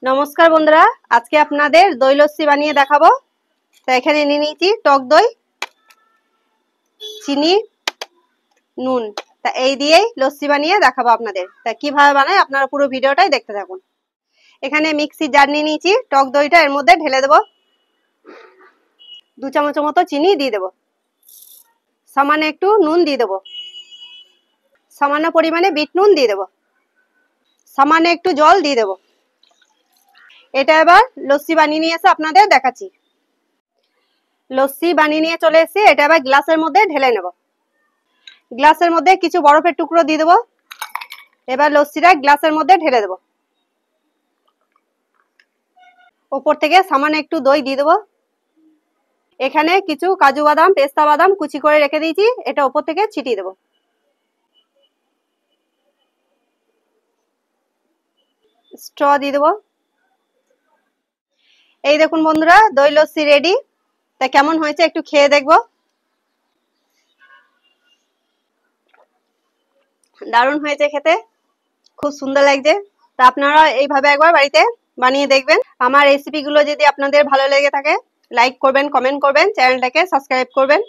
নমস্কার বন্ধুরা, আজকে আপনাদের দই লস্যি বানিয়ে দেখাবো। তো এখানে নিয়ে নিয়েছি টক দই, চিনি, নুন। তা এই দিয়েই লস্যি বানিয়ে দেখাবো আপনাদের। তা কিভাবে বানায় আপনারা পুরো ভিডিওটাই দেখতে থাকুন। এখানে মিক্সি জার নিয়ে নিয়েছি, টক দইটা এর মধ্যে ঢেলে দেবো। 2 চামচের মতো চিনি দিয়ে দেবো, সামান্য একটু নুন দিয়ে দেবো, সামান্য পরিমাণে বিট নুন দিয়ে দেবো, সামান্য একটু জল দিয়ে দেবো। এটা এবার লস্যি বানিয়ে নিয়ে এসে আপনাদের দেখাচ্ছি। লস্যি বানিয়ে নিয়ে চলে এসেছি, এটা এবার গ্লাসের মধ্যে ঢেলে নেব। গ্লাসের মধ্যে কিছু বরফের টুকরো দিয়ে দেবো। এবার লস্যিটা গ্লাসের মধ্যে ঢেলে দেবো। ওপর থেকে সামান্য একটু দই দিয়ে দেবো। এখানে কিছু কাজু বাদাম, পেস্তা বাদাম কুচি করে রেখে দিয়েছি, এটা ওপর থেকে ছিটিয়ে দেবো। স্ট্র দিয়ে দেবো। এই দেখুন বন্ধুরা, দই লস্যি রেডি। তা কেমন হয়েছে একটু খেয়ে দেখবো। দারুণ হয়েছে খেতে, খুব সুন্দর লাগছে। তা আপনারা এইভাবে একবার বাড়িতে বানিয়ে দেখবেন। আমার রেসিপিগুলো যদি আপনাদের ভালো লেগে থাকে, লাইক করবেন, কমেন্ট করবেন, চ্যানেলটাকে সাবস্ক্রাইব করবেন।